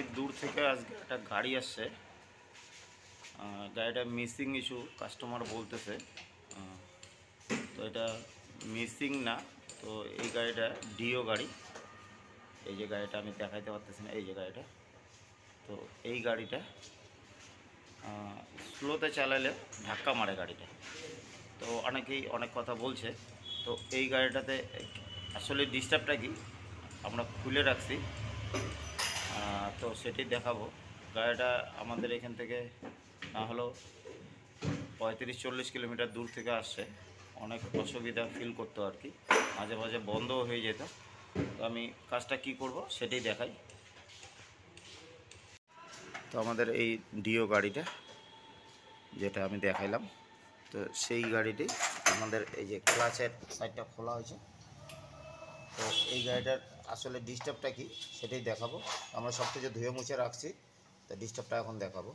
অনেক দূর থেকে আজকে একটা গাড়ি আসছে। গাড়িটা মিসিং ইস্যু কাস্টমার বলতেছে। তো এটা মিসিং না, তো এই গাড়িটা ডিও গাড়ি। এই যে গাড়িটা আমি দেখাইতে পারতেছি না, এই যে গাড়িটা। তো এই গাড়িটা স্লোতে চালালে ধাক্কা মারে গাড়িটা। তো অনেকেই অনেক কথা বলছে। তো এই গাড়িটাতে আসলে ডিস্টার্বটা কি আমরা খুলে রাখছি, তো সেটি দেখাবো। গাড়িটা আমাদের এখান থেকে না হলেও 35-40 কিলোমিটার দূর থেকে আসছে। অনেক অসুবিধা ফিল করতো আর কি, মাঝে মাঝে বন্ধও হয়ে যেত। তো আমি কাজটা কি করব সেটাই দেখাই। তো আমাদের এই ডিও গাড়িটা যেটা আমি দেখাইলাম, তো সেই গাড়িটি আমাদের এই যে ক্লাচের সাইডটা খোলা হয়েছে। তো এই গাড়িটার আসলে ডিস্টার্বটা কি সেটাই দেখাবো। আমরা সব কিছু ধুয়ে মুছে রাখছি, তো ডিস্টার্বটা এখন দেখাবো।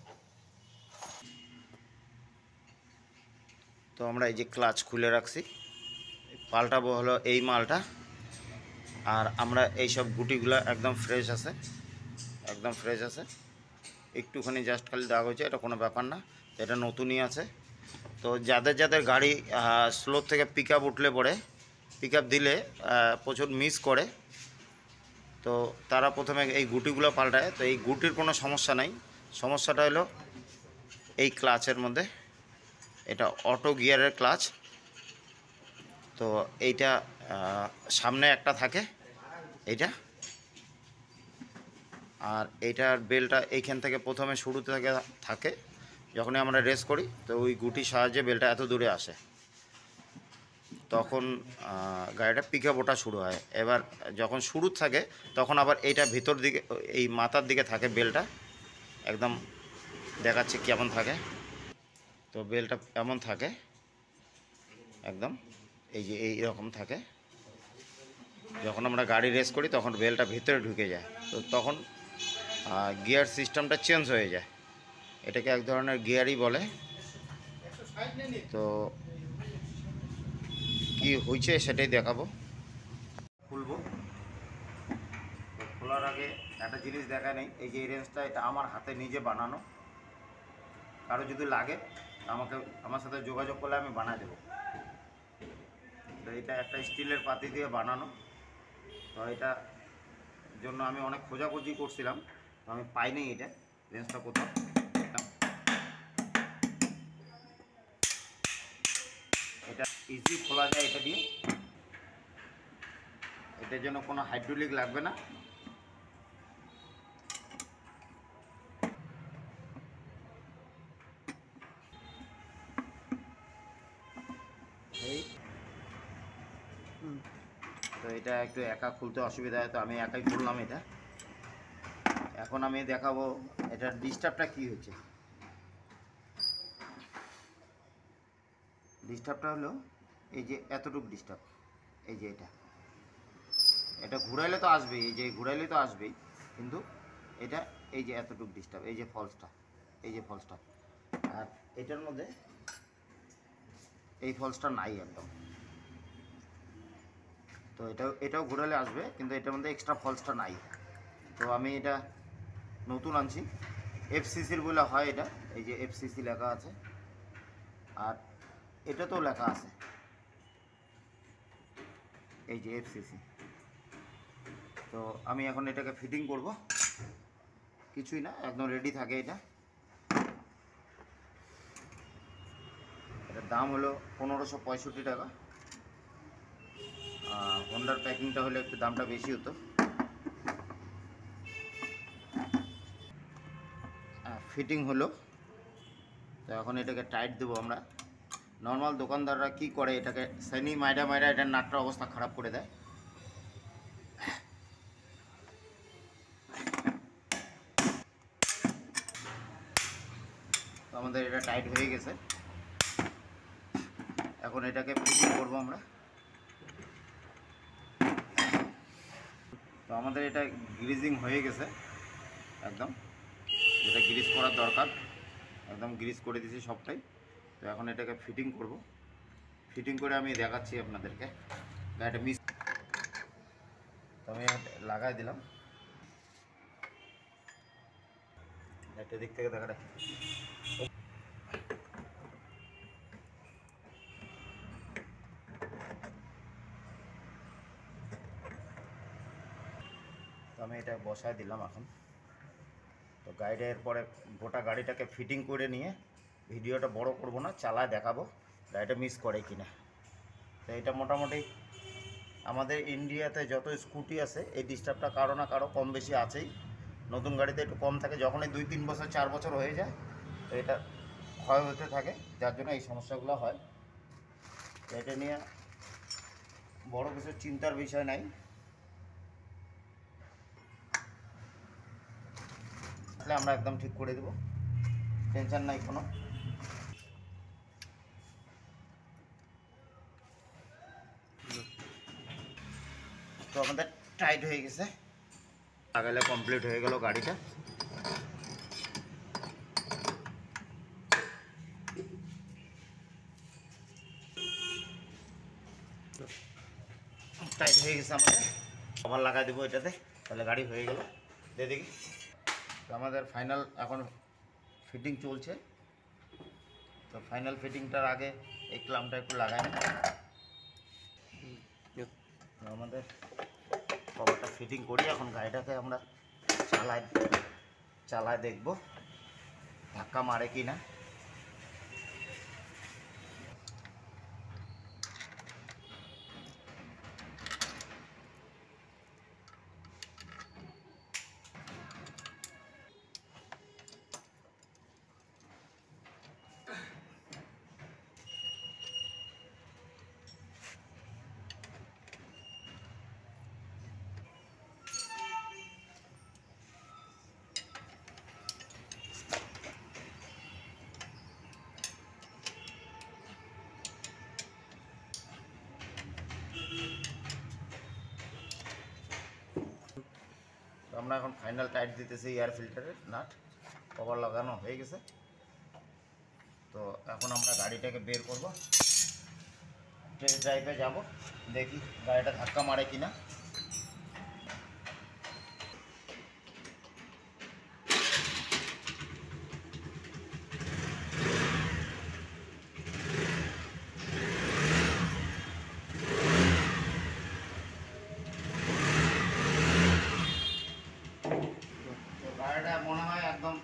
তো আমরা এই যে ক্লাচ খুলে রাখছি, পাল্টাবো হলো এই মালটা। আর আমরা এই সব গুটিগুলো একদম ফ্রেশ আছে, একদম ফ্রেশ আছে। একটুখানি জাস্ট খালি দাগ হয়েছে, এটা কোনো ব্যাপার না, এটা নতুনই আছে। তো যাদের যাদের গাড়ি স্লো থেকে পিক আপ উঠলে পরে, পিক আপ দিলে প্রচুর মিস করে, তো তারা প্রথমে এই গুটিগুলো পাল্টায়। তো এই গুটির কোনো সমস্যা নাই, সমস্যাটা হলো এই ক্লাচের মধ্যে। এটা অটো গিয়ারের ক্লাচ। তো এইটা সামনে একটা থাকে এইটা, আর এইটার বেলটা এইখান থেকে প্রথমে শুরু থেকে থাকে। যখনই আমরা রেস করি তো ওই গুটির সাহায্যে বেলটা এত দূরে আসে, তখন গাড়িটা পিক আপ ওঠা শুরু হয়। এবার যখন শুরু থাকে তখন আবার এইটা ভিতর দিকে, এই মাথার দিকে থাকে বেলটা, একদম দেখাচ্ছে কেমন থাকে। তো বেলটা এমন থাকে একদম, এই যে এই রকম থাকে। যখন আমরা গাড়ি রেস করি তখন বেলটা ভিতরে ঢুকে যায়, তো তখন গিয়ার সিস্টেমটা চেঞ্জ হয়ে যায়। এটাকে এক ধরনের গিয়ারই বলে। তো কি হয়েছে সেটাই দেখাবো। খুলবো, তো খোলার আগে একটা জিনিস দেখা নেই, এই যে এই রেঞ্জটা এটা আমার হাতে নিজে বানানো। কারো যদি লাগে আমার সাথে যোগাযোগ করলে আমি বানিয়ে দেবো। তো এটা একটা স্টিলের পাতি দিয়ে বানানো। তো এটা জন্য আমি অনেক খোঁজাখুঁজি করছিলাম, তো আমি পাইনি এটা রেঞ্জটা কোথাও। এটা ইজি খোলা যায় এটা দিয়ে, এটার জন্য কোনো হাইড্রোলিক লাগবে না। এই তো এটা একটু একা খুলতে অসুবিধা হয়, তো আমি একাই খুললাম এটা। এখন আমি দেখাবো এটার ডিস্টার্বটা কী হচ্ছে। ডিস্টার্বটা হলো এই যে এতটুকু ডিস্টার্ব, এই যে এটা ঘুরাইলে তো আসবেই, এই যে ঘুরাইলে তো আসবেই, কিন্তু এটা এই যে এতটুকু ডিস্টার্ব, এই যে ফলসটা, এই যে ফলসটা। আর এটার মধ্যে এই ফলসটা নাই একদম। তো এটাও ঘুরালে আসবে, কিন্তু এটার মধ্যে এক্সট্রা ফলসটা নাই। তো আমি এটা নতুন আনছি, এফসিসির বলে হয় এটা, এই যে এফসিসি লেখা আছে, আর এটাতেও লেখা আছে এই যে এফসিসি। তো আমি এখন এটাকে ফিটিং করব, কিছুই না, একদম রেডি থাকে এটা। এটার দাম হলো 1565 টাকা। হোন্ডার প্যাকিংটা হলে একটু দামটা বেশি হতো। ফিটিং হলো, তো এখন এটাকে টাইট দেবো আমরা। নর্মাল দোকানদাররা কি করে, এটাকে সেনি মাইরা মাইরা এটার নাটটার অবস্থা খারাপ করে দেয়। তো আমাদের এটা টাইট হয়ে গেছে, এখন এটাকে ফিটিং করবো আমরা। তো আমাদের এটা গ্রিজিং হয়ে গেছে একদম, যেটা গ্রিজ করার দরকার, একদম গ্রিজ করে দিয়েছি সবটাই। তো এখন এটাকে ফিটিং করব, ফিটিং করে আমি দেখাচ্ছি আপনাদেরকে। গাড়িটা মিস, তো আমি লাগাই দিলাম। একটা দিক থেকে দেখা তো আমি এটা বসায় দিলাম এখন। তো গাড়িটার পরে গোটা গাড়িটাকে ফিটিং করে নিয়ে ভিডিওটা বড় করব না, চালায় দেখাবো গাড়িটা মিস করে কিনা। তো এটা মোটামুটি আমাদের ইন্ডিয়াতে যত স্কুটি আছে এই ডিস্টার্বটা কারো না কারো কম বেশি আছেই। নতুন গাড়িতে একটু কম থাকে, যখনই 2-3 বছর 4 বছর হয়ে যায় তো এটা ক্ষয় হতে থাকে, যার জন্য এই সমস্যাগুলো হয়। এটা নিয়ে বড় কিছু চিন্তার বিষয় নাই, তাহলে আমরা একদম ঠিক করে দেব, টেনশন নাই কোনো। তো আমাদের টাইট হয়ে গেছে, লাগালে কমপ্লিট হয়ে গেল গাড়িটা। টাইট হয়ে গেছে আমাদের, কভার লাগাই দেবো এটাতে, তাহলে গাড়ি হয়ে গেল। দেখি তো আমাদের ফাইনাল এখন ফিটিং চলছে। তো ফাইনাল ফিটিংটার আগে এই ক্লামটা একটু লাগাই না। আমাদের কভারটা ফিটিং করি, এখন গাড়িটাকে আমরা চালায় দেখব ধাক্কা মারে কি না। তো আমরা এখন ফাইনাল টাইট দিতেছি এয়ার ফিল্টারের নাট, কভার লাগানো হয়ে গেছে। তো এখন আমরা গাড়িটাকে বের করব, টেস্ট ড্রাইভে যাব, দেখি গাড়িটা ধাক্কা মারে কিনা। তো গাড়িটা মনে হয় একদম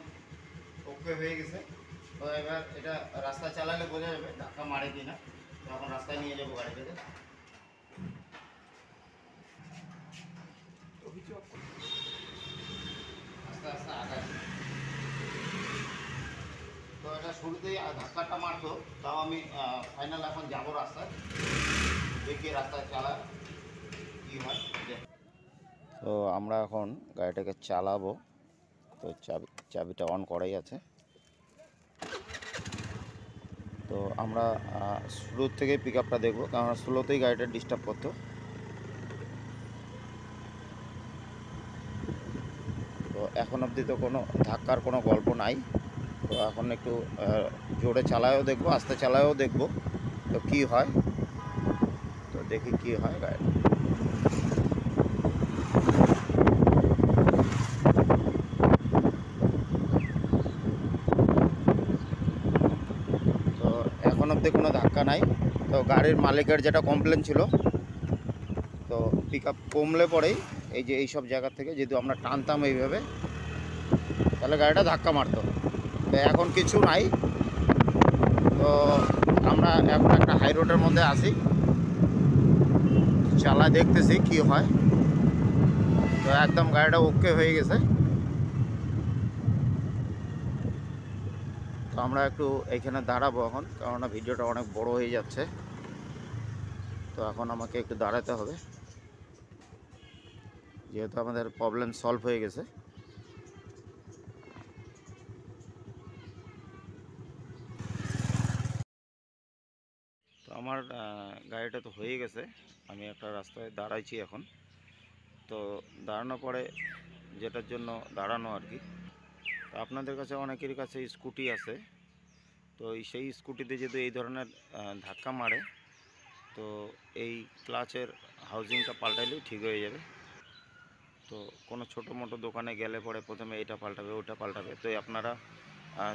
ওকে হয়ে গেছে। তো এবার এটা রাস্তায় চালালে বোঝা যাবে ধাক্কা মারে কিনা। তো এখন রাস্তায় নিয়ে যাবো গাড়িটাকে। আস্তে আস্তে আগায়। তো এটা শুরুতেই ধাক্কাটা মারতো, তাও আমি ফাইনাল এখন যাবো রাস্তায়, দেখি রাস্তায় চালা কী হয়। তো আমরা এখন গাড়িটাকে চালাবো। তো চাবিটা অন করাই আছে। তো আমরা শুরুর থেকেই পিক আপটা দেখবো, কারণ স্লোতেই গাড়িটা ডিস্টার্ব করতো। তো এখন অবধি তো কোনো ধাক্কার কোনো গল্প নাই। তো এখন একটু জোরে চালায়ও দেখবো, আস্তে চালায়ও দেখবো, তো কি হয়। তো দেখি কি হয় গাড়ি। তো এখন অবধি কোনো ধাক্কা নাই। তো গাড়ির মালিকের যেটা কমপ্লেন ছিল, তো পিক আপ কমলে পরেই এই যে এইসব জায়গা থেকে যদি আমরা টানতাম এইভাবে, তাহলে গাড়িটা ধাক্কা মারতো। তো এখন কিছু নাই। তো আমরা এখন একটা হাই রোডের মধ্যে আসি, চালা দেখতেছি কি হয়। তো একদম গাড়িটা ওকে হয়ে গেছে। তো আমরা একটু এইখানে দাঁড়াবো এখন, কেননা ভিডিওটা অনেক বড় হয়ে যাচ্ছে। তো এখন আমাকে একটু দাঁড়াতে হবে, যেহেতু আমাদের প্রবলেম সলভ হয়ে গেছে। তো আমার গাড়িটা তো হয়ে গেছে, আমি একটা রাস্তায় দাঁড়াইছি এখন। তো দাঁড়ানোর পরে যেটার জন্য দাঁড়ানো আর কি, তো আপনাদের কাছে অনেকের কাছে স্কুটি আছে। তো সেই স্কুটিতে যদি এই ধরনের ধাক্কা মারে, তো এই ক্লাচের হাউজিংটা পাল্টাইলেই ঠিক হয়ে যাবে। তো কোনো ছোটো মোটো দোকানে গেলে পরে প্রথমে এটা পাল্টাবে ওটা পাল্টাবে, তো আপনারা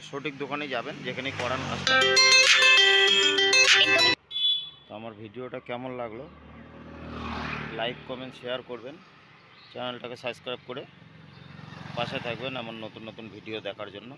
সঠিক দোকানে যাবেন যেখানে করান কাজটা। তো আমার ভিডিওটা কেমন লাগলো লাইক কমেন্ট শেয়ার করবেন, চ্যানেলটাকে সাবস্ক্রাইব করে পাশে থাকবেন এমন নতুন নতুন ভিডিও দেখার জন্য।